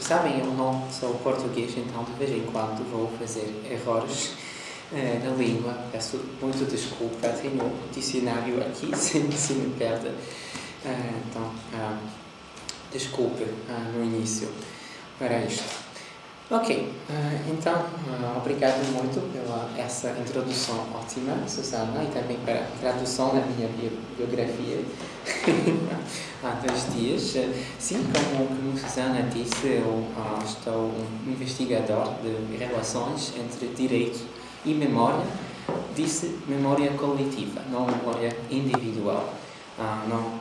sabem, eu não sou português, então de vez em quando vou fazer erros na língua. Peço muito desculpa, tenho um dicionário aqui, se me perde. Então, desculpe no início para isto. Ok, então, obrigado muito pela essa introdução ótima, Susana, e também pela tradução da minha biografia há 2 dias. Sim, como Susana disse, eu estou um investigador de relações entre direito e memória. Disse memória coletiva, não memória individual.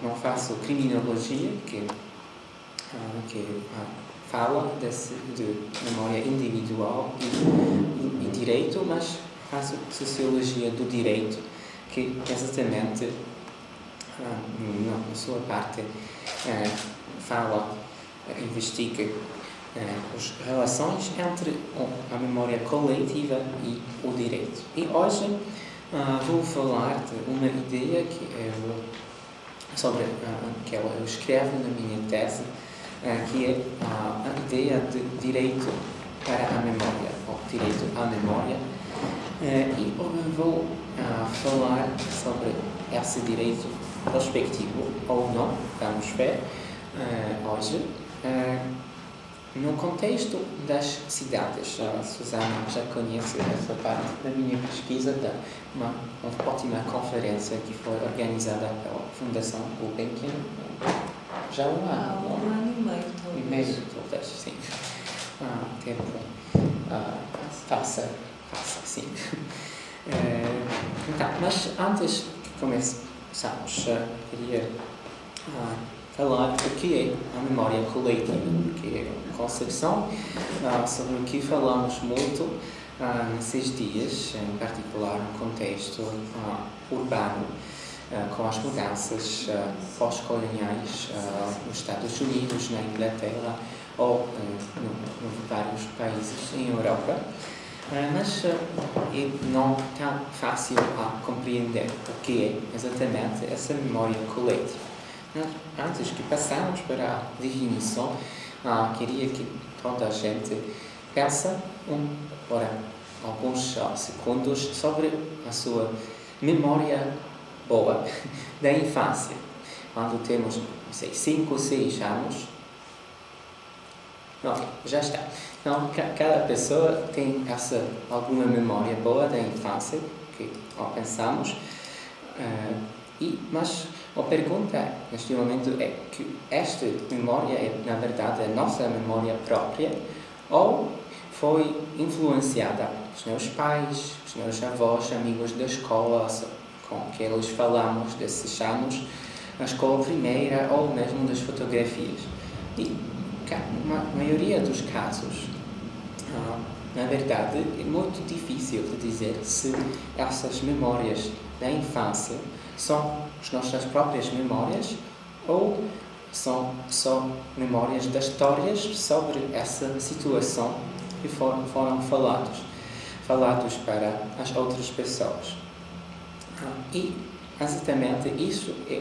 Não faço criminologia, que fala de memória individual e direito, mas faço sociologia do direito, que exatamente, na sua parte, investiga as relações entre a memória coletiva e o direito. E hoje vou falar de uma ideia que eu escrevo na minha tese, que é a ideia de direito para a memória, ou direito à memória. E vou falar sobre esse direito prospectivo ou não, vamos ver, hoje, no contexto das cidades. A Susana já conhece essa parte da minha pesquisa, uma ótima conferência que foi organizada pela Fundação Gulbenkian, já há um ano e meio, talvez, sim. Tempo passa, sim. Então, mas antes que começamos, queria falar do que é a memória coletiva, que é uma concepção sobre o que falamos muito nesses dias, em particular no contexto urbano, com as mudanças pós-coloniais nos Estados Unidos, na Inglaterra ou em vários países em Europa. Mas é não tão fácil a compreender o que é exatamente essa memória coletiva. Antes que passarmos para a definição, queria que toda a gente pense por alguns segundos sobre a sua memória boa da infância. Quando temos, 5 ou 6 anos, já está. Então, cada pessoa tem alguma memória boa da infância, que pensamos, mas a pergunta neste momento é que esta memória é, na verdade, a nossa memória própria ou foi influenciada pelos meus pais, os meus avós, amigos da escola, com que eles falamos desses anos, na escola primeira ou mesmo das fotografias. E na maioria dos casos, na verdade, é muito difícil de dizer se essas memórias da infância são as nossas próprias memórias ou são só memórias das histórias sobre essa situação que foram falados para as outras pessoas. E exatamente isso é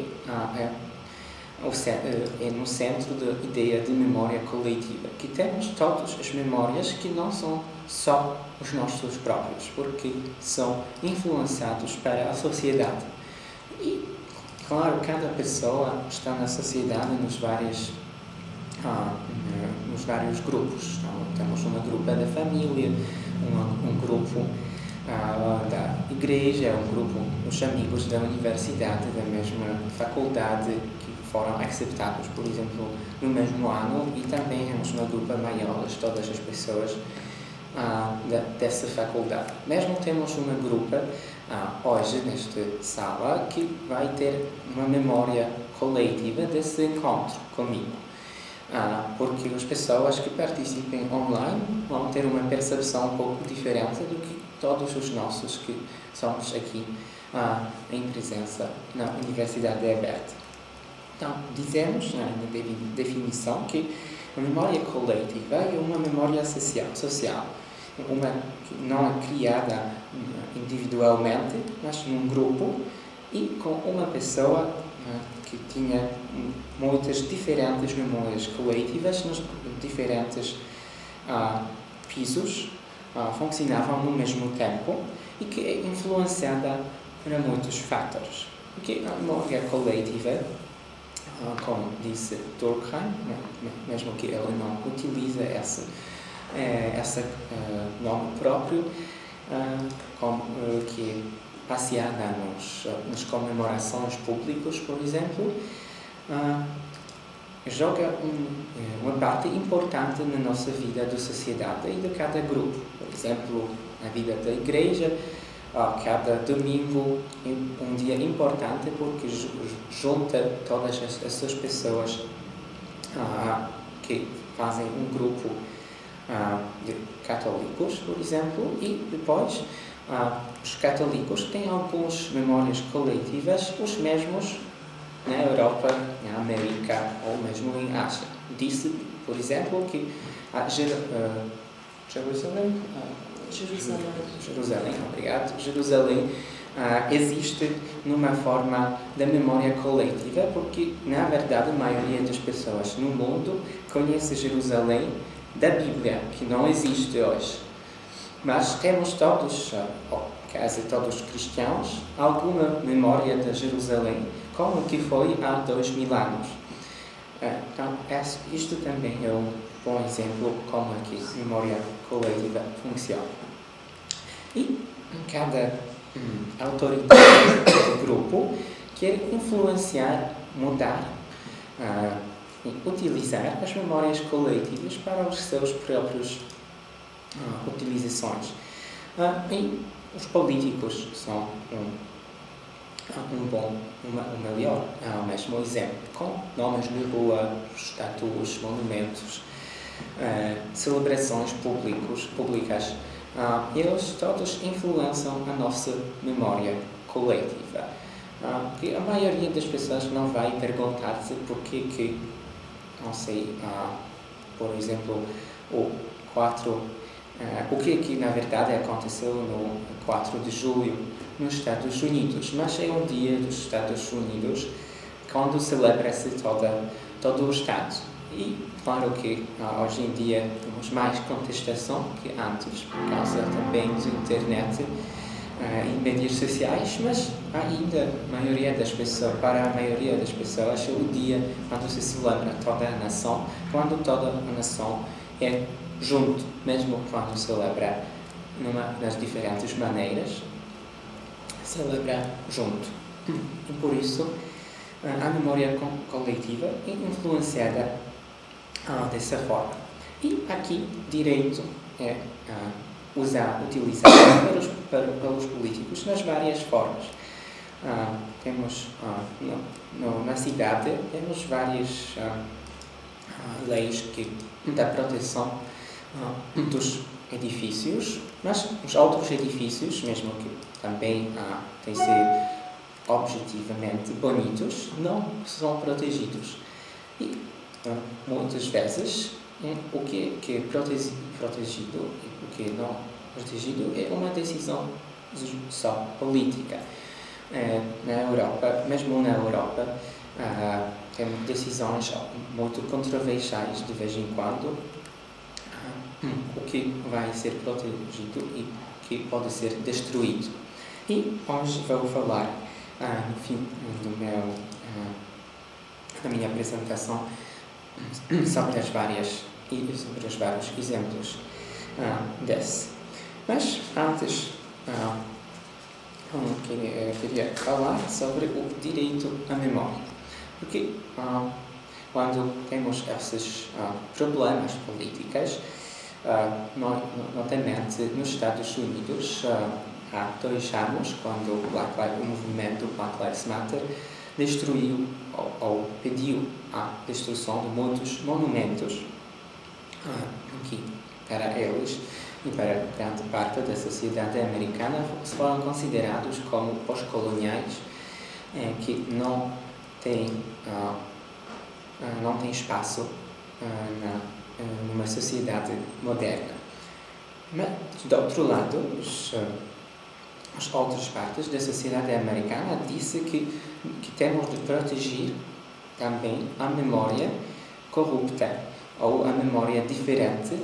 no centro da ideia de memória coletiva, que temos todas as memórias que não são só os nossos próprios, porque são influenciados para a sociedade. E, claro, cada pessoa está na sociedade nos vários grupos. Então, temos uma grupo da família, um grupo da igreja, um grupo dos amigos da universidade, da mesma faculdade, que foram acceptados, por exemplo, no mesmo ano, e também temos uma grupo maior de todas as pessoas dessa faculdade. Mesmo temos uma grupo hoje nesta sala que vai ter uma memória coletiva desse encontro comigo, porque as pessoas que participem online vão ter uma percepção um pouco diferente do que todos os nossos que somos aqui em presença na Universidade Aberta. Então, dizemos na definição que a memória coletiva é uma memória social, uma que não é criada individualmente, mas num grupo, e com uma pessoa que tinha muitas diferentes memórias coletivas nos diferentes pisos, funcionavam no mesmo tempo e que é influenciada por muitos fatores. Porque a memória coletiva, como disse Durkheim, mesmo que ele não utiliza esse nome próprio, que é baseada nas comemorações públicas, por exemplo, joga uma parte importante na nossa vida da sociedade e de cada grupo. Por exemplo, na vida da igreja, cada domingo é um dia importante porque junta todas essas pessoas que fazem um grupo de católicos, por exemplo, e depois os católicos têm algumas memórias coletivas, os mesmos na Europa, na América ou mesmo em Ásia. Disse, por exemplo, que Jerusalém, obrigado. Jerusalém existe numa forma da memória coletiva, porque, na verdade, a maioria das pessoas no mundo conhece Jerusalém da Bíblia, que não existe hoje. Mas temos todos, ou quase todos cristãos, alguma memória de Jerusalém, como que foi há 2000 anos. Então, isto também é um bom exemplo como é que a memória coletiva funciona. E cada autoridade do grupo quer influenciar, mudar e utilizar as memórias coletivas para os seus próprios utilizações. E os políticos são o melhor, mesmo exemplo, com nomes de rua, estátuas, monumentos, celebrações públicas. Eles todos influenciam a nossa memória coletiva. E a maioria das pessoas não vai perguntar-se porquê que, não sei, por exemplo, o que na verdade aconteceu no 4 de julho nos Estados Unidos, mas é um dia dos Estados Unidos quando celebra-se todo o Estado. E claro que hoje em dia temos mais contestação que antes, por causa também da internet e mídias sociais, mas ainda para a maioria das pessoas é o dia quando se celebra toda a nação, quando toda a nação é junto, mesmo quando celebra nas diferentes maneiras, celebra junto. E por isso a memória coletiva é influenciada dessa forma. E aqui, direito é utilizado pelos políticos nas várias formas. Temos na cidade temos várias leis que dão proteção dos edifícios, mas os outros edifícios, mesmo que também têm de ser objetivamente bonitos, não são protegidos. E muitas vezes o que é protegido e o que não é protegido é uma decisão só política. Na Europa, mesmo na Europa, temos decisões muito controversiais de vez em quando, o que vai ser protegido e o que pode ser destruído. E hoje vou falar, no fim da minha apresentação, sobre os vários exemplos desse. Mas antes, queria falar sobre o direito à memória. Porque quando temos esses problemas políticos, notadamente nos Estados Unidos, há 2 anos, quando o movimento Black Lives Matter destruiu ou pediu a destruição de muitos monumentos que, para eles e para grande parte da sociedade americana, foram considerados como pós-coloniais, que não têm espaço numa sociedade moderna. Mas, do outro lado, as outras partes da sociedade americana disse que temos de proteger também a memória corrupta ou a memória diferente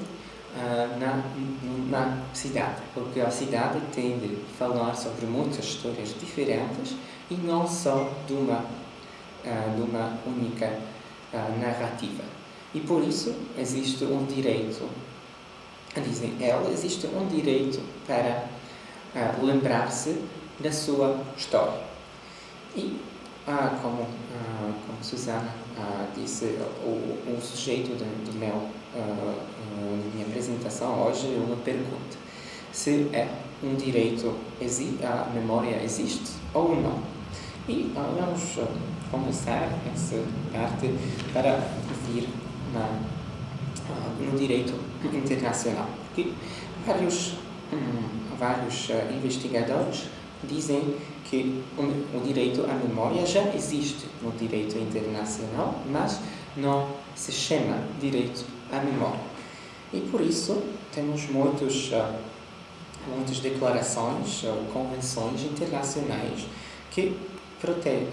na cidade, porque a cidade tem de falar sobre muitas histórias diferentes e não só de uma única narrativa. E por isso existe um direito, dizem ela, existe um direito para lembrar-se da sua história. E, como Susana disse, o sujeito da minha apresentação hoje é uma pergunta: se é um direito, a memória existe ou não? E vamos começar essa parte para vir no direito internacional. Porque vários investigadores dizem que o direito à memória já existe no direito internacional, mas não se chama direito à memória. E por isso temos muitas declarações ou convenções internacionais que protege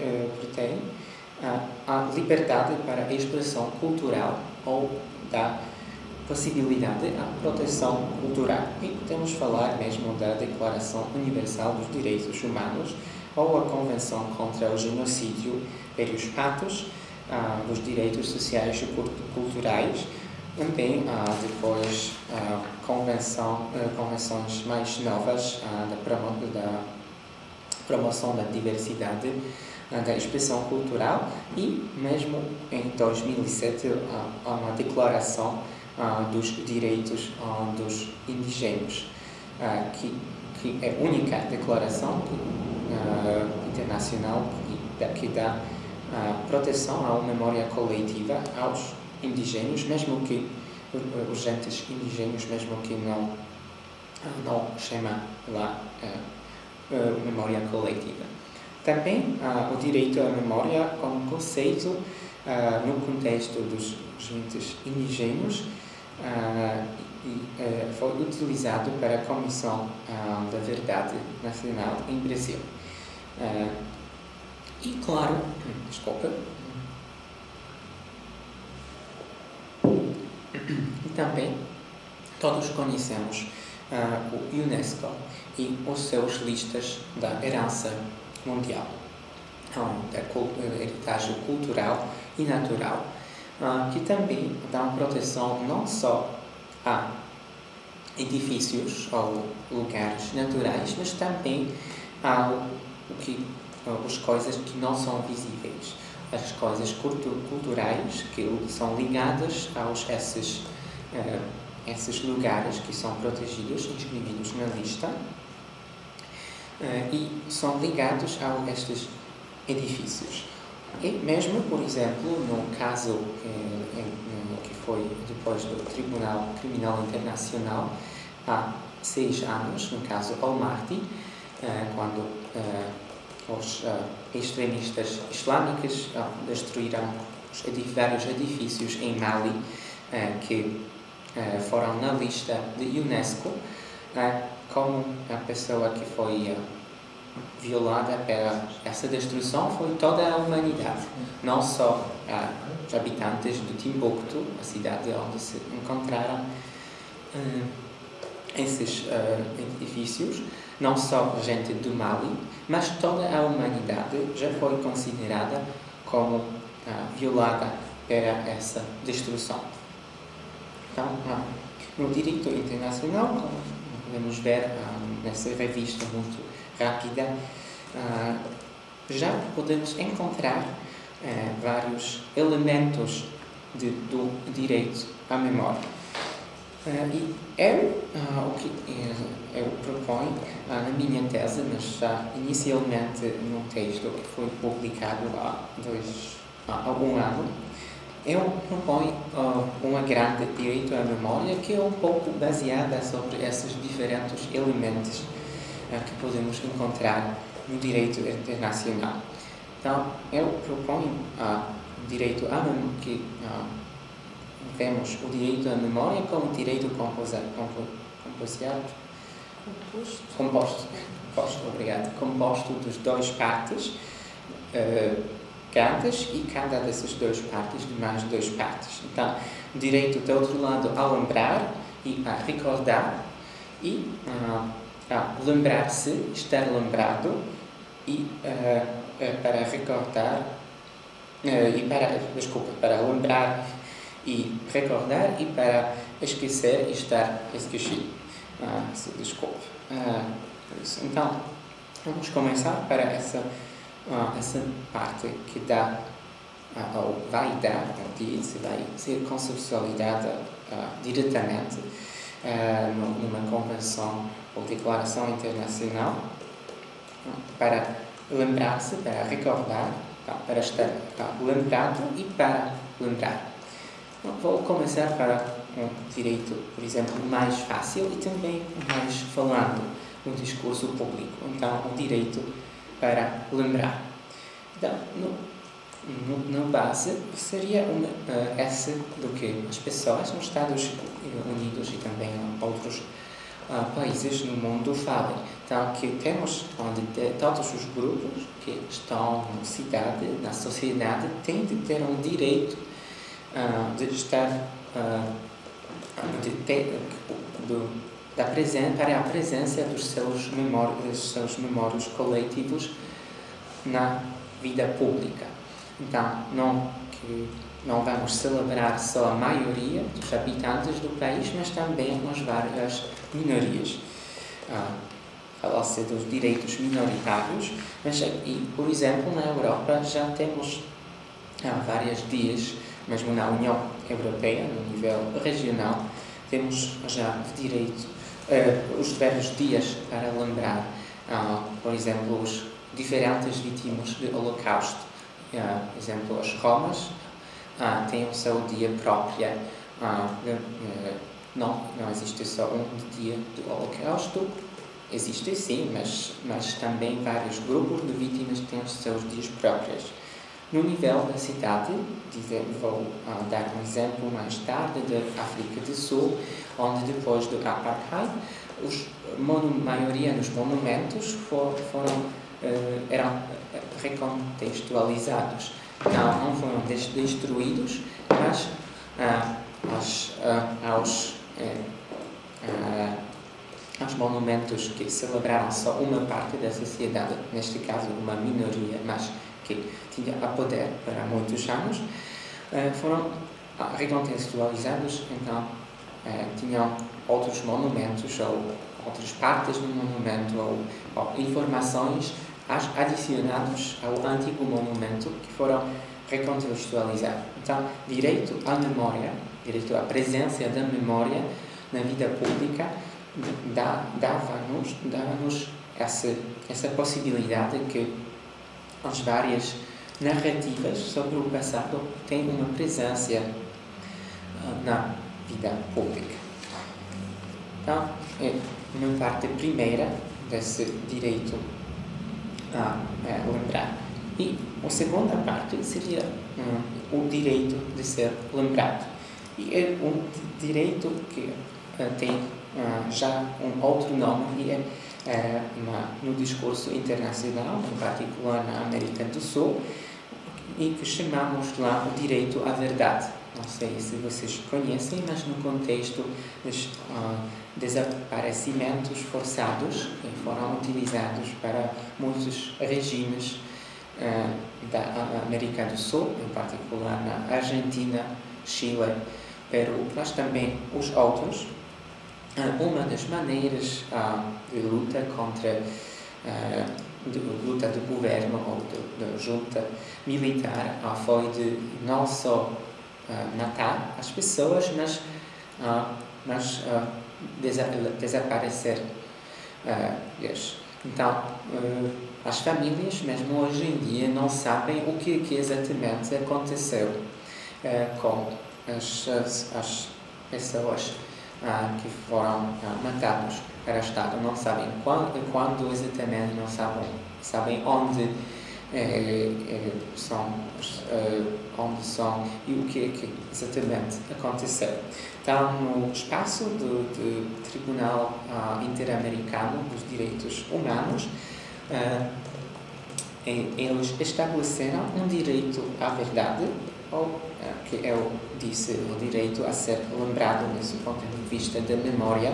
a liberdade para a expressão cultural ou da possibilidade à proteção cultural. E podemos falar mesmo da Declaração Universal dos Direitos Humanos ou a Convenção contra o Genocídio pelos Atos dos Direitos Sociais e Culturais. Também depois convenções mais novas da promoção da diversidade da expressão cultural, e mesmo em 2007 há uma declaração dos direitos dos indígenas, que é a única declaração internacional que dá proteção à memória coletiva aos indígenas, mesmo que os entes indígenas, mesmo que não chama lá memória coletiva. Também o direito à memória como conceito no contexto dos entes indígenas foi utilizado para a Comissão da Verdade Nacional em Brasil. E claro, e também todos conhecemos o UNESCO e os seus listas da herança mundial, da heritage cultural e natural, que também dão proteção não só a edifícios ou lugares naturais, mas também as coisas que não são visíveis, as coisas culturais que são ligadas a esses lugares que são protegidos, inscritos na lista, e são ligados a estes edifícios. E mesmo, por exemplo, no caso que foi depois do Tribunal Criminal Internacional, há 6 anos, no caso Almaty, quando os extremistas islâmicos destruíram vários edifícios em Mali que foram na lista de UNESCO, como a pessoa que foi violada pela essa destruição foi toda a humanidade, não só os habitantes de Timbuktu, a cidade onde se encontraram esses edifícios, não só gente do Mali, mas toda a humanidade já foi considerada como violada pela essa destruição. Então, no direito internacional, como podemos ver nessa revista muito rápida, já podemos encontrar vários elementos do direito à memória. E o que eu proponho na minha tese, mas já inicialmente num texto que foi publicado há um ano, eu proponho uma grande direito à memória que é um pouco baseada sobre esses diferentes elementos que podemos encontrar no direito internacional. Então, eu proponho direito à memória, que vemos o direito à memória como direito composado Composto, obrigado. Composto de duas partes grandes e cada dessas duas partes de mais duas partes. Então, direito do outro lado a lembrar e a recordar e a lembrar-se, estar lembrado e para recordar para lembrar e recordar e para esquecer e estar esquecido. Desculpe. Então, vamos começar para essa parte que dá, ou vai dar, ou diz, vai ser consensualizada diretamente numa convenção ou declaração internacional para lembrar-se, para recordar, para estar lembrado e para lembrar. Vou começar para um direito, por exemplo, mais fácil e também mais falando no discurso público. Então, o direito para lembrar. Então, no base, seria essa do que as pessoas nos Estados Unidos e também outros países no mundo falam. Então, que temos onde todos os grupos que estão na cidade, na sociedade, têm de ter um direito de estar para a presença dos seus memórios coletivos na vida pública. Então, não vamos celebrar só a maioria dos habitantes do país, mas também as várias minorias. Fala-se dos direitos minoritários, mas, por exemplo, na Europa já temos há vários dias, mesmo na União Europeia, no nível regional, temos já de direito os vários dias para lembrar, por exemplo, os diferentes vítimas do Holocausto. Por exemplo, as Romas têm o seu dia próprio. Não existe só um dia do Holocausto, existe sim, mas também vários grupos de vítimas têm os seus dias próprios. No nível da cidade, vou dar um exemplo mais tarde da África do Sul, onde depois do Apartheid, a maioria dos monumentos eram recontextualizados. Não foram destruídos, mas aos monumentos que celebraram só uma parte da sociedade, neste caso uma minoria, mas que tinha a poder para muitos anos, foram recontextualizados. Então tinham outros monumentos ou outras partes do monumento ou informações adicionadas ao antigo monumento que foram recontextualizados. Então, direito à memória, direito à presença da memória na vida pública dava-nos essa possibilidade que as várias narrativas sobre o passado têm uma presença na vida pública. Então, uma parte primeira desse direito a lembrar. E a segunda parte seria o direito de ser lembrado. E é um direito que tem já um outro nome e no discurso internacional, em particular na América do Sul, e que chamamos lá o direito à verdade. Não sei se vocês conhecem, mas no contexto dos desaparecimentos forçados que foram utilizados para muitos regimes da América do Sul, em particular na Argentina, Chile, Peru, mas também os outros. Uma das maneiras de luta contra luta do governo ou da junta militar foi de não só matar as pessoas, mas desaparecer. Então, as famílias, mesmo hoje em dia, não sabem o que exatamente aconteceu com as pessoas que foram matadas, arrestadas. Não sabem quando exatamente, não sabem onde onde são e o que é que exatamente aconteceu. Estão no espaço do Tribunal Interamericano dos Direitos Humanos. Eles estabeleceram um direito à verdade, ou que eu disse, o direito a ser lembrado nesse ponto de vista da memória,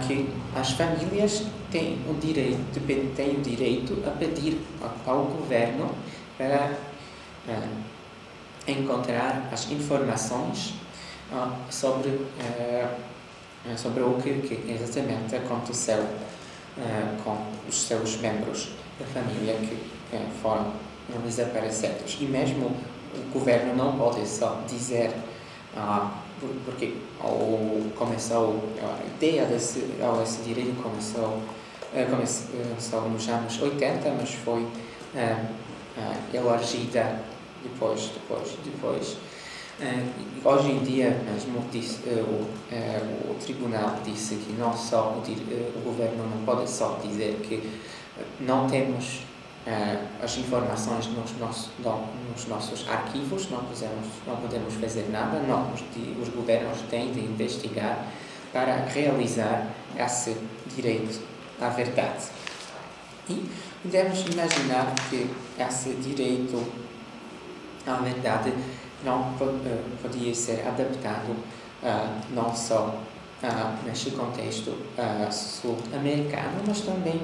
que as famílias têm o direito a pedir ao governo para encontrar as informações sobre o que exatamente aconteceu com os seus membros da família que foram desaparecidos. E mesmo o governo não pode só dizer, porque começou a ideia desse direito começou nos anos 80, mas foi elargida depois. Hoje em dia mesmo o tribunal disse que não só o governo não pode só dizer que não temos as informações nos nossos arquivos, não podemos fazer nada, os governos têm de investigar para realizar esse direito à verdade. E podemos imaginar que esse direito à verdade não podia ser adaptado não só neste contexto sul-americano, mas também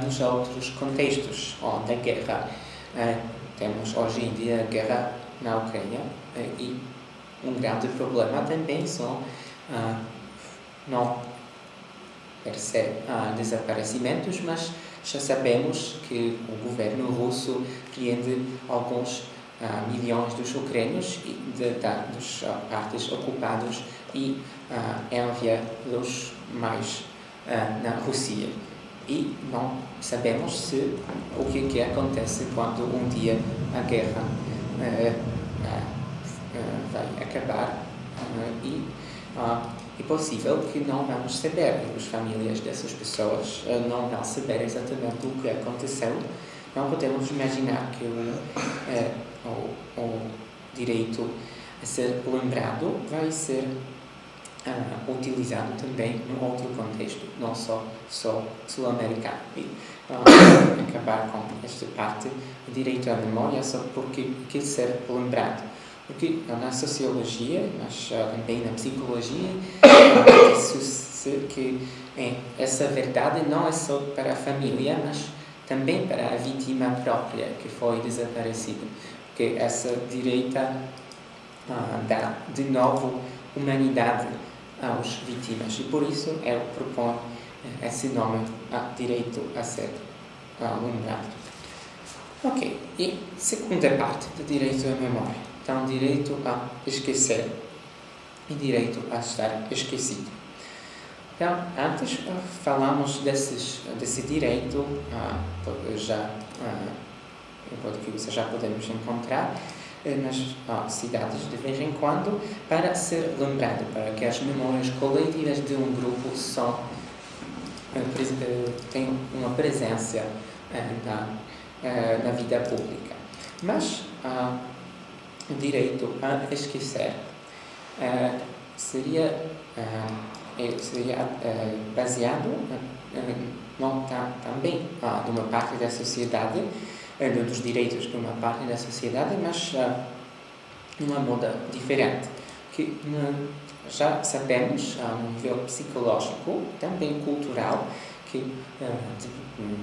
nos outros contextos onde a guerra. Temos hoje em dia a guerra na Ucrânia e um grande problema também são não per se desaparecimentos, mas já sabemos que o governo russo prende alguns milhões dos ucranianos das partes ocupadas e envia-los mais na Rússia. E não sabemos o que acontece quando um dia a guerra vai acabar e é possível que não vamos saber, as famílias dessas pessoas não vão saber exatamente o que aconteceu. Não podemos imaginar que o direito a ser lembrado vai ser utilizado também num outro contexto, não só sul-americano. E acabar com esta parte, o direito à memória, só porque quer ser lembrado. Porque na sociologia, mas também na psicologia, disse-se que essa verdade não é só para a família, mas também para a vítima própria que foi desaparecida. Porque essa direita dá de novo humanidade aos vítimas. E por isso eu proponho esse nome, direito a ser lembrado. Ok, e segunda parte do direito à memória. Então, direito a esquecer e direito a estar esquecido. Então, antes falamos desse direito, que você já podemos encontrar nas cidades de vez em quando, para ser lembrado, para que as memórias coletivas de um grupo tenham uma presença na vida pública. Mas o direito a esquecer seria baseado não também numa parte da sociedade, dos direitos de uma parte da sociedade, mas numa moda diferente, que já sabemos a um nível psicológico, também cultural, que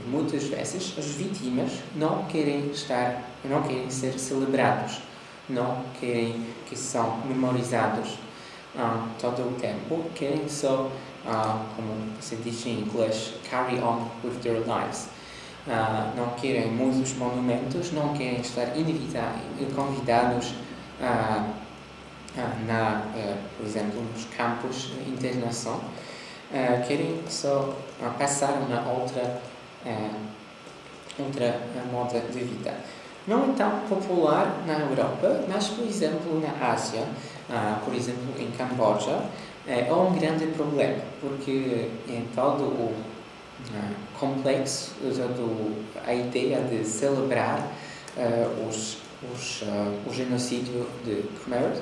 muitas vezes as vítimas não querem ser celebrados, não querem que são memorizados todo o tempo, querem só, como se diz em inglês, carry on with their lives. Não querem muitos monumentos, não querem estar convidados por exemplo, nos campos de internação, querem só passar uma outra moda de vida. Não é tão popular na Europa, mas, por exemplo, na Ásia, por exemplo, em Camboja, é um grande problema, porque em todo complexo a ideia de celebrar o genocídio de Khmeres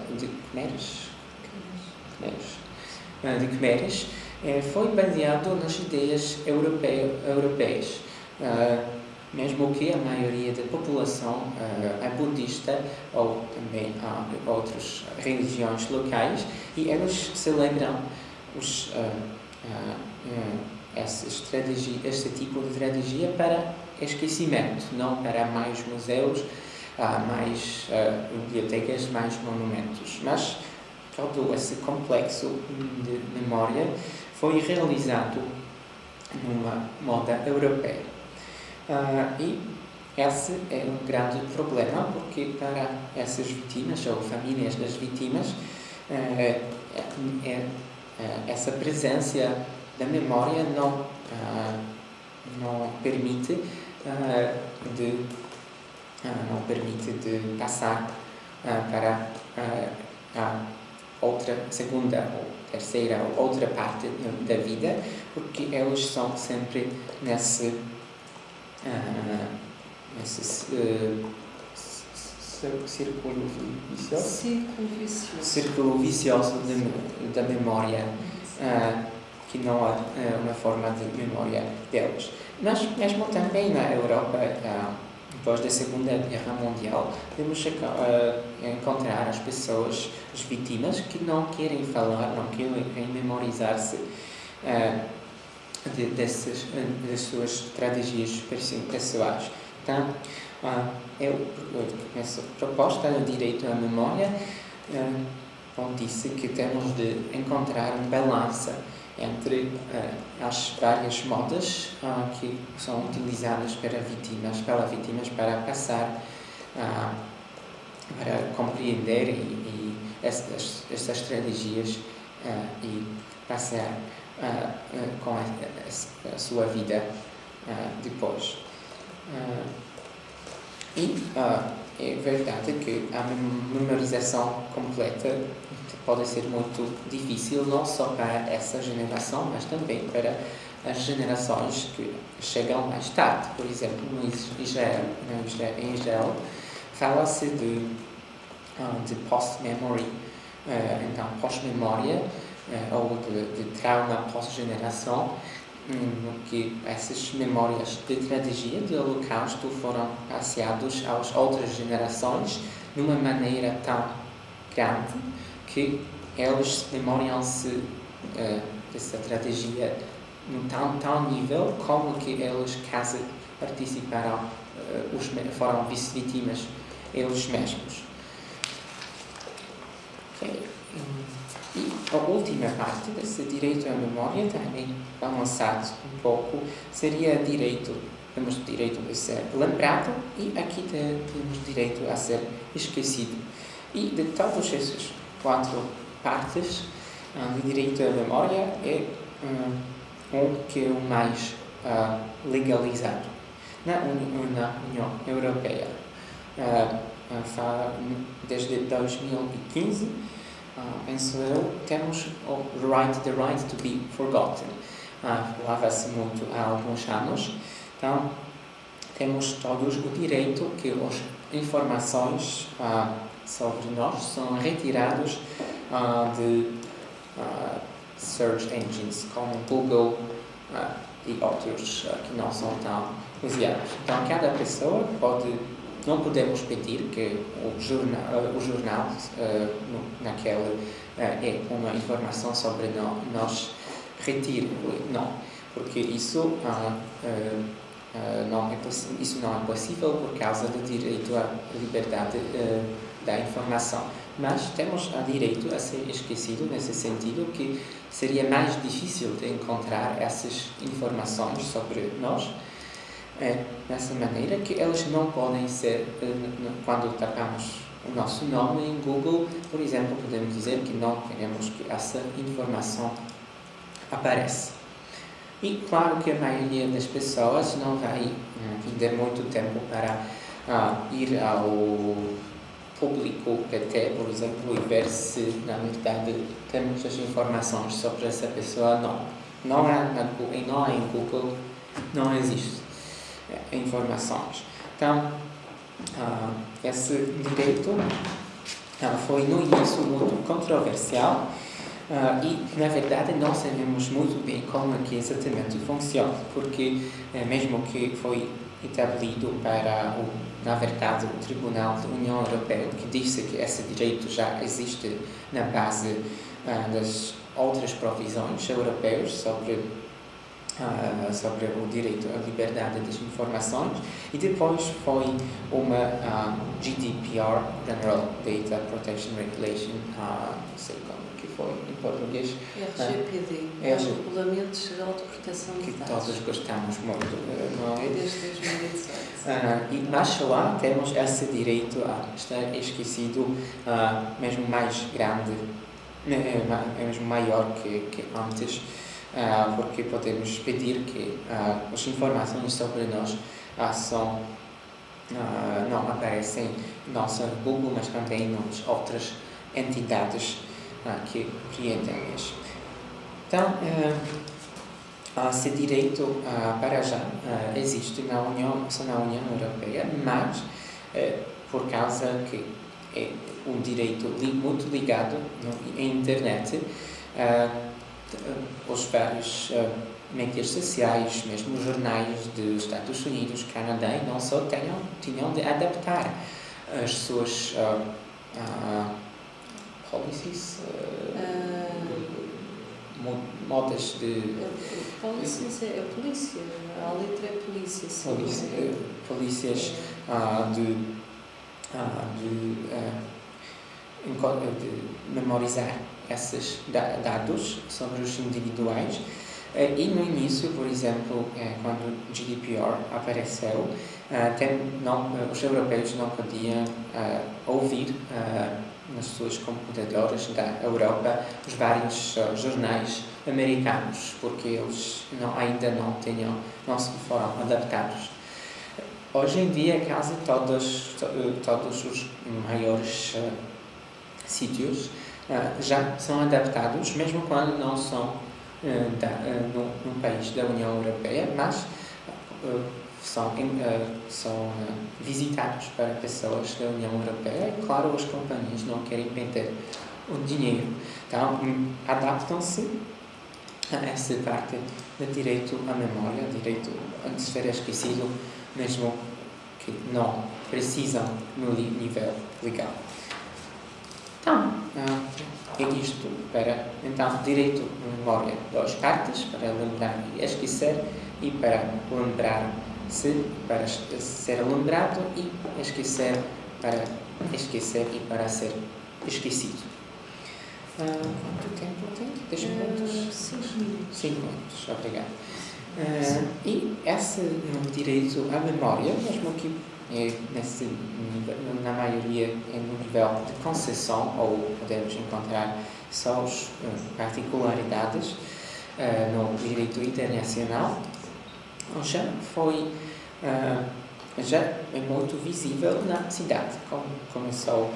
foi baseado nas ideias europeias, mesmo que a maioria da população é budista ou também há outras religiões locais, e eles celebram este tipo de tradição para esquecimento, não para mais museus, mais bibliotecas, mais monumentos. Mas todo esse complexo de memória foi realizado numa moda europeia. E esse é um grande problema, porque para essas vítimas, ou famílias das vítimas, essa presença da memória não permite de passar para a outra, segunda ou terceira ou outra parte da vida, porque eles são sempre nesse círculo vicioso da memória, que não é uma forma de memória deles. Mas mesmo também na Europa, depois da Segunda Guerra Mundial, temos encontrar as pessoas, as vítimas, que não querem falar, não querem memorizar-se das suas tragédias pessoais. Então, essa proposta do direito à memória disse que temos de encontrar um balanço entre as várias modas que são utilizadas pelas vítimas para passar, para compreender e essas tragédias e passar com a sua vida depois. É verdade que a memorização completa pode ser muito difícil, não só para essa geração, mas também para as gerações que chegam mais tarde. Por exemplo, em Israel fala-se de post-memory, então pós-memória, ou de trauma pós-geração, que essas memórias de tragédia, de holocausto, foram passadas às outras gerações de uma maneira tão grande que eles memoriam-se dessa tragédia num tal nível como que eles quase participaram, foram vítimas eles mesmos. Okay. E a última parte desse direito à memória, também avançado um pouco, seria temos direito a ser lembrado e aqui temos direito a ser esquecido. E de todas essas 4 partes, o direito à memória é que é o mais legalizado na União Europeia. Desde 2015, penso eu, temos the right to be forgotten. Falava-se muito há alguns anos. Então, temos todos o direito que as informações sobre nós são retirados de search engines como Google e outros que não são tão usados. Então, cada pessoa não podemos pedir que o jornal naquele é uma informação sobre nós retire, não, porque isso não é possível por causa do direito à liberdade da informação. Mas temos o direito a ser esquecido nesse sentido que seria mais difícil de encontrar essas informações sobre nós. Dessa maneira que elas não podem ser, quando tapamos o nosso nome em Google, por exemplo, podemos dizer que não queremos que essa informação apareça. E claro que a maioria das pessoas não vai ter muito tempo para ir ao público PT, por exemplo, e ver se na verdade temos as informações sobre essa pessoa ou não. não há em Google, não existe informações. Então, esse direito foi no início muito controversial e, na verdade, não sabemos muito bem como é que exatamente funciona, porque mesmo que foi estabelecido para, na verdade, o Tribunal da União Europeia, que disse que esse direito já existe na base das outras provisões europeias sobre o direito à liberdade das informações, e depois foi uma GDPR, General Data Protection Regulation, não sei como que foi em português. LGPD, é o Regulamento Geral de Proteção de Dados. Que todos gostamos muito, não é? Desde 2018. Mas lá temos esse direito a estar esquecido, mesmo mais grande, mesmo maior que antes, porque podemos pedir que as informações sobre nós não aparecem no nosso Google, mas também nas outras entidades que preenchem isso. Então, esse direito para já existe na União Europeia, mas por causa que é um direito muito ligado à internet, os vários mídias sociais, mesmo os jornais dos Estados Unidos, Canadá e não só, tinham de adaptar as suas policies, modas de... Policies é a polícia, a letra é polícia. Polícias de memorizar esses dados sobre os individuais. E no início, por exemplo, quando o GDPR apareceu, os europeus não podiam ouvir nas suas computadoras da Europa os vários jornais americanos, porque eles ainda não se foram adaptados. Hoje em dia, quase todos os maiores sítios já são adaptados, mesmo quando não são no país da União Europeia, mas são visitados para pessoas da União Europeia. E, claro, as companhias não querem perder o dinheiro. Então, adaptam-se a essa parte do direito à memória, direito a ser esquecido, mesmo que não precisam no nível legal. Então, é isto então, direito à memória, 2 partes, para lembrar e esquecer, e para lembrar-se, para ser lembrado, e esquecer, para esquecer e para ser esquecido. Quanto tempo tem? 10 minutos? 5 minutos. 5 minutos, obrigado. E esse direito à memória, mesmo que nesse nível, na maioria é no nível de concessão, ou podemos encontrar só as particularidades no direito internacional, já é muito visível na cidade, como começou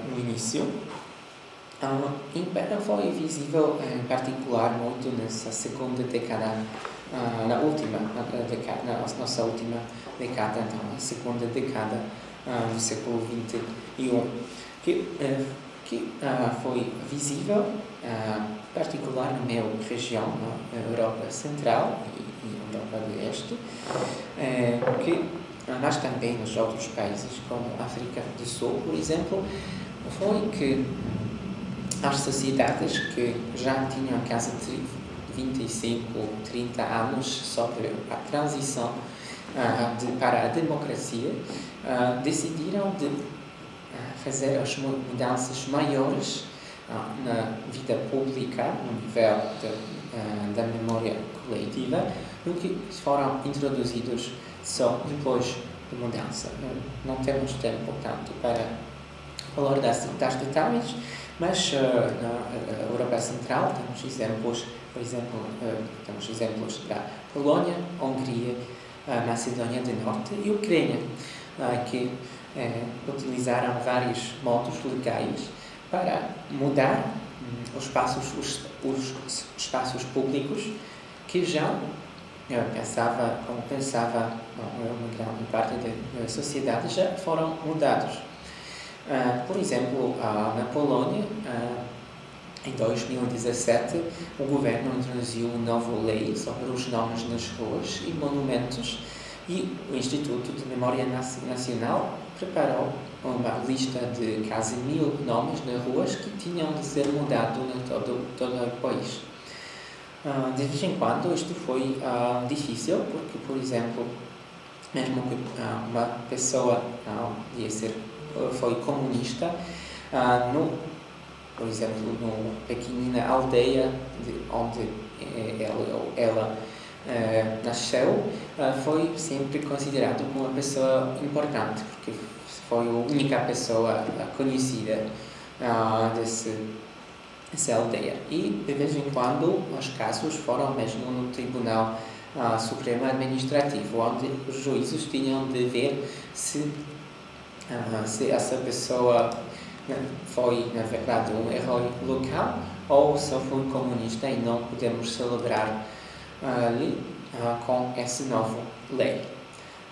no início. E foi visível em particular muito nessa segunda década, na nossa última década, então a segunda década do século XXI, que foi visível, particular na minha região, na Europa Central e Europa do Este, mas também nos outros países, como a África do Sul, por exemplo, foi que as sociedades que já tinham quase 25 ou 30 anos sobre a transição para a democracia, decidiram de fazer as mudanças maiores na vida pública, no nível da memória coletiva, do que foram introduzidos só depois da mudança. Não temos tempo tanto para falar das detalhes, mas na Europa Central temos exemplos, por exemplo, temos exemplos da Polónia, Hungria, Macedônia do Norte e Ucrânia, que utilizaram vários modos legais para mudar os espaços públicos que já como pensava uma grande parte da sociedade, já foram mudados. Por exemplo, na Polónia, em 2017, o governo introduziu uma nova lei sobre os nomes nas ruas e monumentos, e o Instituto de Memória Nacional preparou uma lista de quase 1000 nomes nas ruas que tinham de ser mudados em todo o país. De vez em quando isto foi difícil, porque, por exemplo, mesmo que uma pessoa foi comunista, por exemplo, numa pequenina aldeia onde ela nasceu, foi sempre considerado como uma pessoa importante, porque foi a única pessoa conhecida dessa aldeia. E, de vez em quando, os casos foram mesmo no Tribunal Supremo Administrativo, onde os juízes tinham de ver se essa pessoa foi, na verdade, um herói local ou só foi comunista, e não podemos celebrar ali com essa nova lei.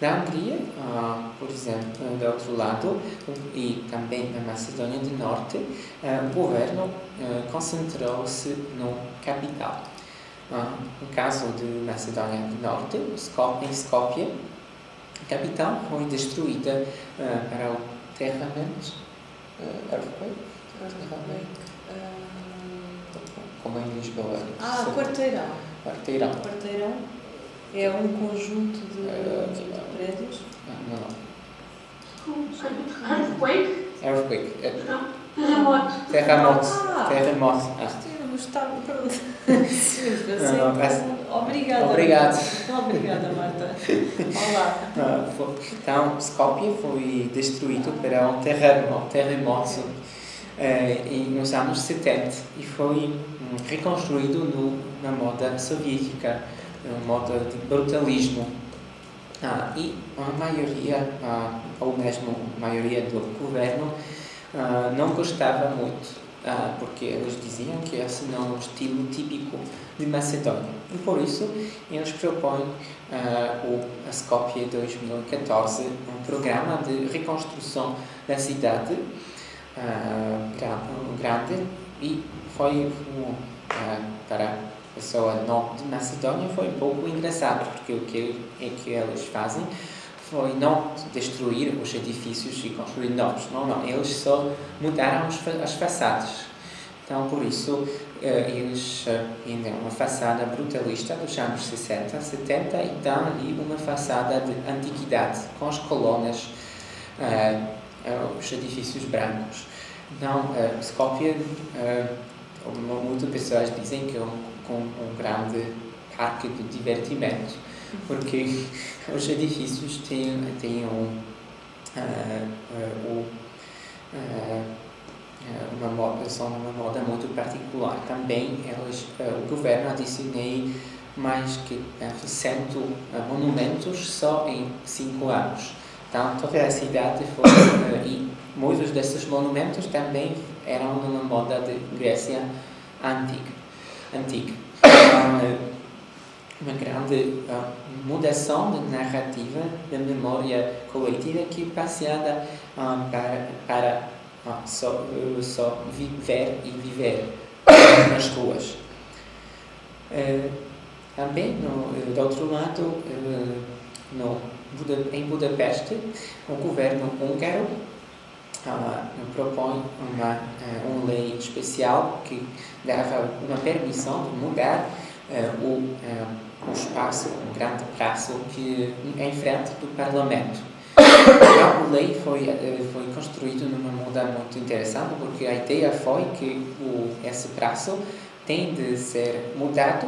Na Hungria, por exemplo, do outro lado, e também na Macedônia do Norte, o governo concentrou-se no capital. No caso de Macedônia do Norte, em Skopje, a capital foi destruída para o terremoto. Como em Lisboa. Quarteirão. Quarteirão. Quarteirão é um conjunto de prédios. Não. Earthquake? Earthquake. Terremoto. Terremoto. Estava pronto. Obrigado. Obrigada, Marta. Olá. Então, Skopje foi destruído para um terremoto nos anos 70 e foi reconstruído na moda soviética, uma moda de brutalismo. E a maioria, ou mesmo a maioria do governo, não gostava muito, porque eles diziam que esse não é o estilo típico de Macedônia. E por isso, eles propõem a Skopje 2014 um programa de reconstrução da cidade grande, e foi para a pessoa não de Macedônia foi um pouco engraçado, porque o que eles fazem foi não destruir os edifícios e construir novos. Não. Eles só mudaram as façadas. Então, por isso, eles ainda uma façada brutalista dos anos 60, 70, e dão ali uma façada de antiguidade, com as colunas, os edifícios brancos. Então, Skopje, muitas pessoas dizem que é um grande parque de divertimento, porque os edifícios são uma moda muito particular. Também o governo adicionou mais que 100 monumentos só em 5 anos. Então, toda a cidade foi... e muitos desses monumentos também eram numa moda de Grécia antiga. Então, uma grande mudação de narrativa da memória coletiva que é passeada para só viver e viver nas ruas. Também, do outro lado, em Budapeste, o governo húngaro propõe uma lei especial que dava uma permissão de mudar um espaço, um grande praça que em frente do Parlamento. A lei foi construída numa moda muito interessante, porque a ideia foi que esse prazo tem de ser mudado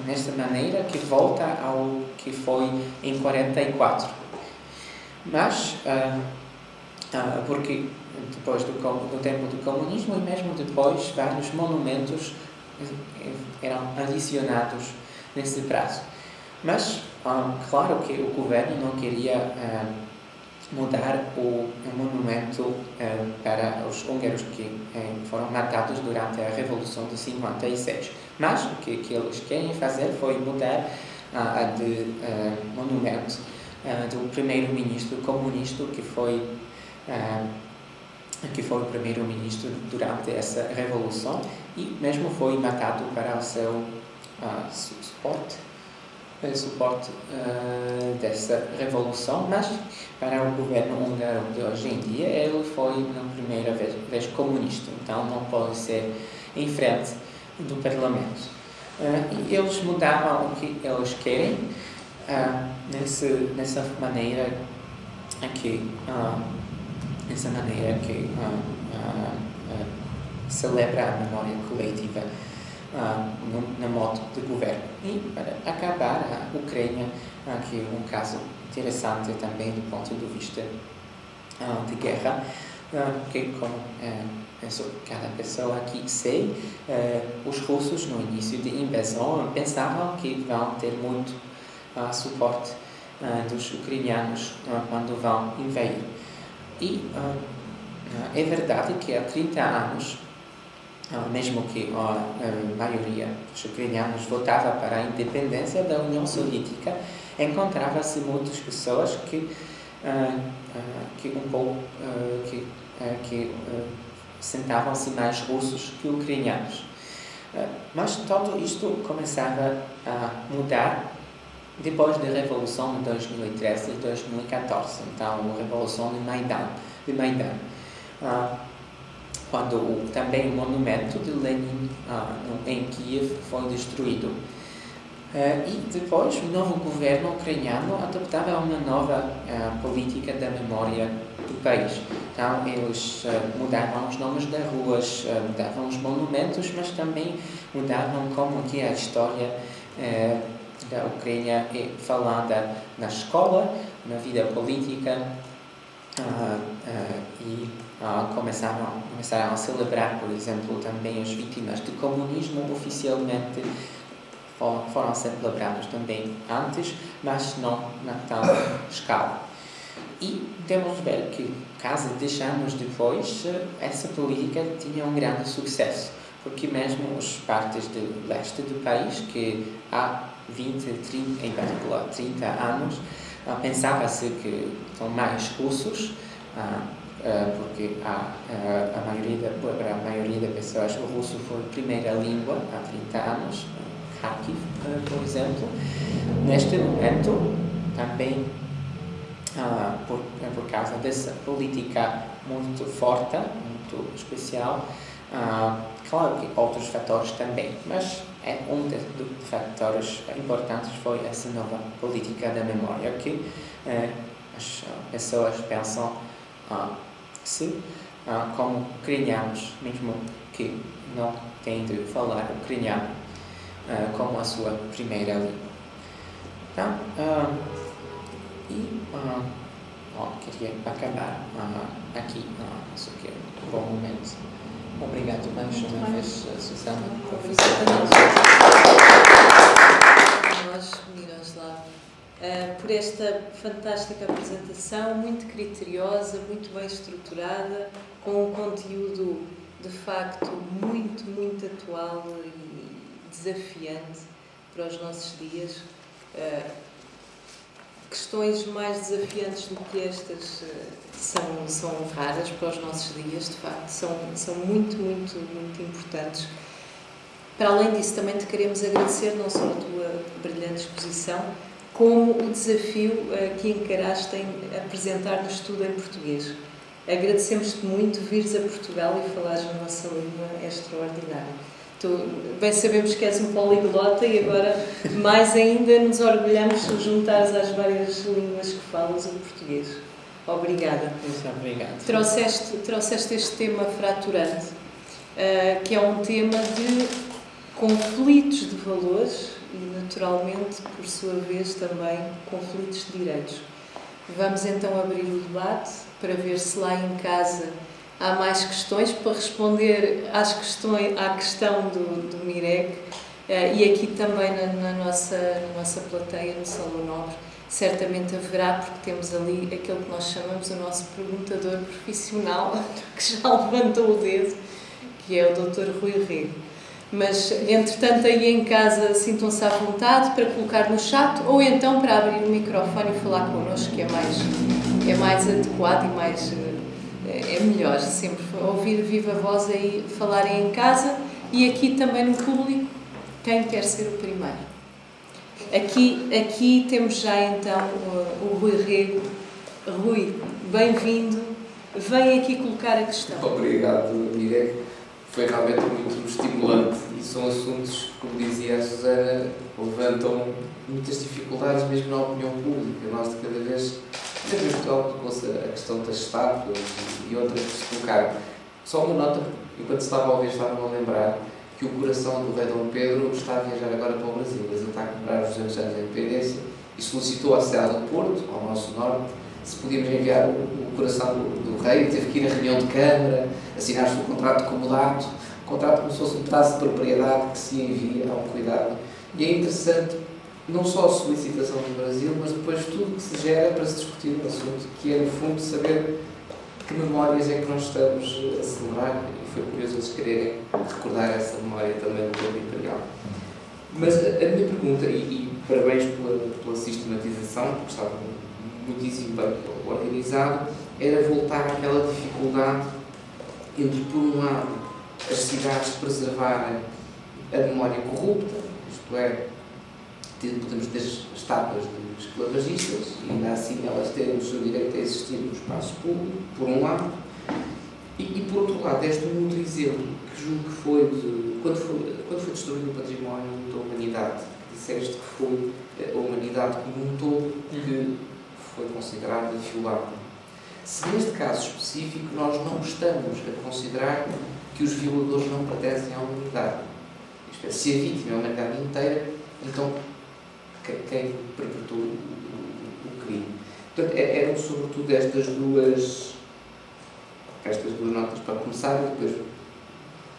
nesta maneira que volta ao que foi em 44. Mas, porque depois do tempo do comunismo e mesmo depois, vários monumentos eram adicionados nesse prazo. Mas, claro que o governo não queria mudar o monumento para os húngaros que foram matados durante a Revolução de 56. Mas o que eles querem fazer foi mudar de monumento do primeiro-ministro comunista que foi o primeiro-ministro durante essa revolução e mesmo foi matado para o seu suporte dessa revolução, mas para o governo húngaro de hoje em dia ele foi na primeira vez comunista, então não pode ser em frente do parlamento. E eles mudavam o que eles querem nessa maneira que celebra a memória coletiva na modo de governo. E para acabar, a Ucrânia, que é um caso interessante também do ponto de vista de guerra, que como penso que cada pessoa aqui sei, os russos no início da invasão pensavam que vão ter muito suporte dos ucranianos quando vão invadir. E é verdade que há 30 anos, mesmo que a maioria dos ucranianos votava para a independência da União Soviética, encontrava-se muitas pessoas que sentavam-se mais russos que ucranianos. Mas tudo isto começava a mudar depois da Revolução de 2013 e 2014, então a Revolução de Maidan. Quando também o monumento de Lenin em Kiev foi destruído. E depois o novo governo ucraniano adoptava uma nova política da memória do país. Então eles mudavam os nomes das ruas, mudavam os monumentos, mas também mudavam como que a história da Ucrânia é falada na escola, na vida política, e começaram a celebrar, por exemplo, também as vítimas do comunismo oficialmente. Foram celebrados também antes, mas não na tal escala. E temos de ver que, quase 10 anos depois, essa política tinha um grande sucesso, porque mesmo as partes do leste do país, que há 30 anos, pensava-se que são mais russos, porque para a maioria das pessoas o russo foi a primeira língua há 30 anos, Kharkiv, por exemplo. Neste momento, também por causa dessa política muito forte, muito especial, claro que outros fatores também, mas um dos fatores importantes foi essa nova política da memória, que as pessoas pensam como ucranianos, mesmo que não têm de falar ucraniano como a sua primeira língua. Então, queria acabar aqui, isso que é um bom momento. Obrigado mais uma vez, Susana, nós, Miroslav, por esta fantástica apresentação, muito criteriosa, muito bem estruturada, com um conteúdo de facto muito, muito atual e desafiante para os nossos dias. Questões mais desafiantes do que estas são raras para os nossos dias, de facto, são muito, muito, muito importantes. Para além disso, também te queremos agradecer não só a tua brilhante exposição, como o desafio que encaraste em apresentar-nos tudo em português. Agradecemos-te muito vires a Portugal e falares na nossa língua extraordinária. Bem sabemos que és um poliglota e agora mais ainda nos orgulhamos de juntares às várias línguas que falas o português. Obrigada. Muito obrigado. Trouxeste este tema fraturante, que é um tema de conflitos de valores e, naturalmente, por sua vez, também conflitos de direitos. Vamos então abrir o debate para ver se lá em casa há mais questões para responder à questão do Mirek, e aqui também na nossa plateia, no Salão Nobre, certamente haverá, porque temos ali aquele que nós chamamos o nosso perguntador profissional, que já levantou o dedo, que é o Dr. Rui Rego. Mas, entretanto, aí em casa sintam-se à vontade para colocar no chat ou então para abrir o microfone e falar connosco, que é mais adequado e mais, é melhor sempre ouvir viva voz aí falarem em casa e aqui também no público, quem quer ser o primeiro. Aqui temos já então o Rui Rego. Rui, bem-vindo. Vem aqui colocar a questão. Obrigado, Miguel. Foi realmente muito estimulante e são assuntos, como dizia a Susana, levantam muitas dificuldades mesmo na opinião pública. Nós de cada vez, sempre em Portugal, a questão das estátuas e outras que se colocaram. Só uma nota, enquanto estava a ouvir, estava-me a lembrar que o coração do rei Dom Pedro está a viajar agora para o Brasil, mas ele está a comemorar os 200 anos da independência e solicitou à cidade do Porto, ao nosso norte, se podíamos enviar o coração do rei. Teve que ir à reunião de Câmara, assinar-se um contrato de comodato, um contrato como se fosse um pedaço de propriedade que se envia ao cuidado. E é interessante, não só a solicitação do Brasil, mas depois tudo que se gera para se discutir o assunto, que é, no fundo, saber que memórias é que nós estamos a celebrar. E foi curioso eles quererem recordar essa memória também do tempo imperial. Mas a minha pergunta, e parabéns pela sistematização, que estava muitíssimo bem organizado, era voltar àquela dificuldade entre, por um lado, as cidades preservarem a memória corrupta, isto é, podemos ter estátuas de esclavagistas e ainda assim elas terem o seu direito a existir no espaço público, por um lado, e por outro lado, deste um outro exemplo, que julgo que foi quando foi destruído o património da humanidade. Disseste que foi a humanidade como um todo que foi considerada violada. Se neste caso específico nós não estamos a considerar que os violadores não pertencem à humanidade, isto é, se a vítima é a humanidade inteira, então quem perpetrou o crime? Portanto, eram sobretudo estas duas notas para começar e depois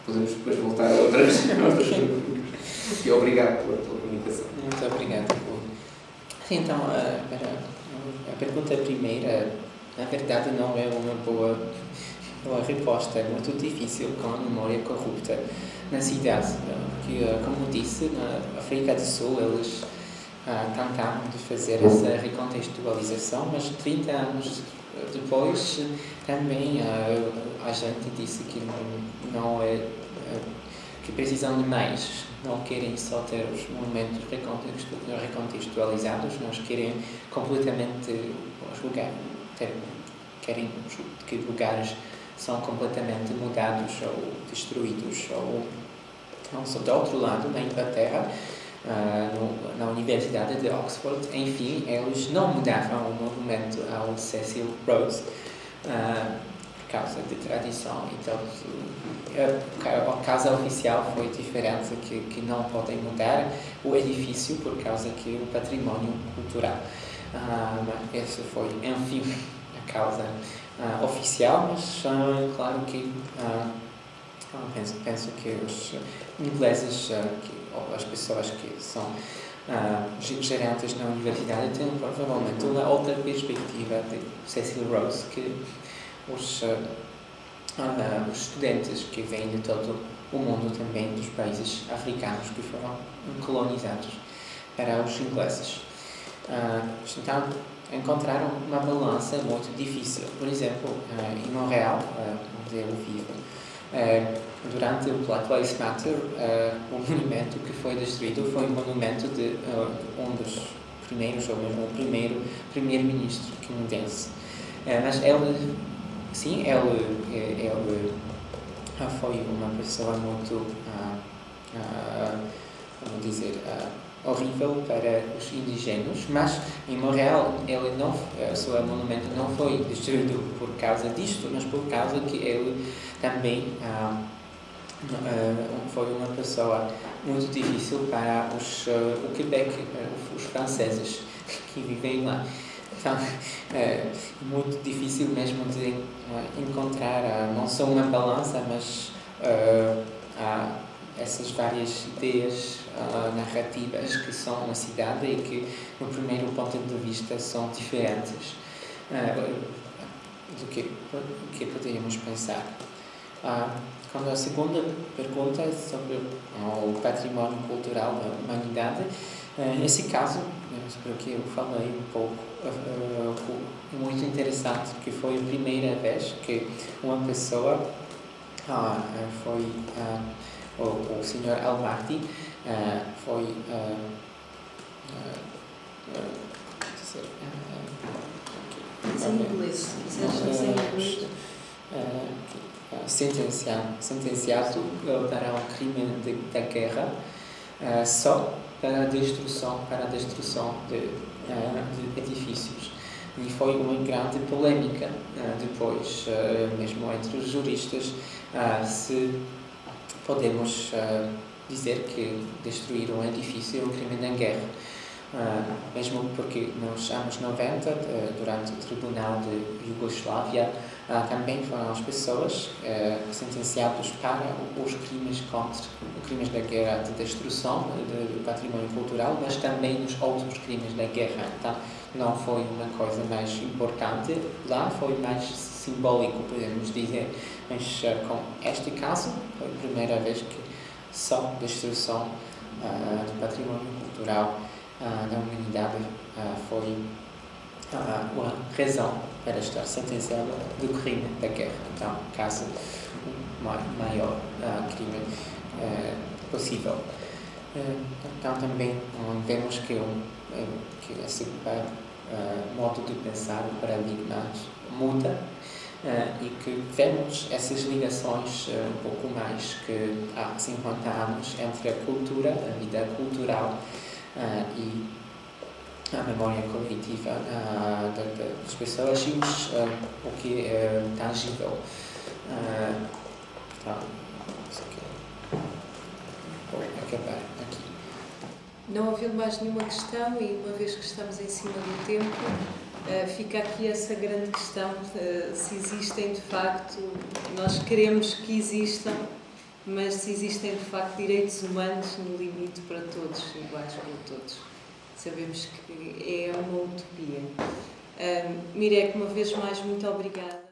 podemos voltar a outras perguntas. E obrigado pela comunicação. Muito obrigado. Então, a pergunta primeira, na verdade, não é uma boa resposta. É muito difícil com a memória corrupta na cidade. Porque, como disse, na África do Sul, eles tentaram de fazer essa recontextualização, mas 30 anos depois também a gente disse que não é que precisam de mais, não querem só ter os monumentos recontextualizados, nós querem completamente os lugares, querem que lugares são completamente mudados ou destruídos. Ou do outro lado, na Inglaterra, na Universidade de Oxford, enfim, eles não mudavam o monumento ao Cecil Rhodes por causa de tradição. Então, a casa oficial foi diferente, que não podem mudar o edifício por causa que o património cultural. Essa foi, enfim, a causa oficial, mas claro que penso que os ingleses, ou as pessoas que são gerantes na universidade têm provavelmente uma outra perspectiva de Cecil Rhodes, que os estudantes que vêm de todo o mundo, também dos países africanos que foram colonizados para os ingleses. Então, encontraram uma balança muito difícil. Por exemplo, em Montreal, onde eu vivo, durante o Black Lives Matter, o monumento que foi destruído foi um monumento de um dos primeiros, ou mesmo o primeiro-ministro canadense. Mas ele foi uma pessoa muito, vamos dizer, horrível para os indígenas, mas em Montreal o seu monumento não foi destruído por causa disto, mas por causa que ele também foi uma pessoa muito difícil para o Quebec, os franceses que vivem lá. Então, é muito difícil mesmo de encontrar não só uma balança, mas essas várias ideias narrativas que são na cidade e que, no primeiro ponto de vista, são diferentes do que poderíamos pensar. Quando a segunda pergunta é sobre o património cultural da humanidade, nesse caso, sobre o que eu falei um pouco, muito interessante, que foi a primeira vez que uma pessoa foi o Sr. Al-Mahdi foi sentenciado para um crime da guerra só para a destruição de edifícios. E foi uma grande polêmica depois, mesmo entre os juristas, se podemos dizer que destruir um edifício é um crime de guerra. Mesmo porque nos anos 90, durante o Tribunal de Iugoslávia, também foram as pessoas sentenciadas para os crimes da guerra de destruição do património cultural, mas também os outros crimes da guerra. Então, não foi uma coisa mais importante, lá foi mais simbólico, podemos dizer. Mas com este caso, foi a primeira vez que só destruição do património cultural da humanidade foi uma razão para estar sentenciado do crime da guerra. Então, caso maior crime possível. Então, também vemos que esse modo de pensar, o paradigma muda e que vemos essas ligações um pouco mais que há 50 anos entre a cultura, a vida cultural e a memória coletiva das pessoas e o que é tangível. Então, vou acabar aqui. Não havendo mais nenhuma questão, e uma vez que estamos em cima do tempo, fica aqui essa grande questão, se existem de facto, nós queremos que existam, mas se existem de facto direitos humanos no limite para todos, iguais para todos. Sabemos que é uma utopia. Mirek, uma vez mais, muito obrigada.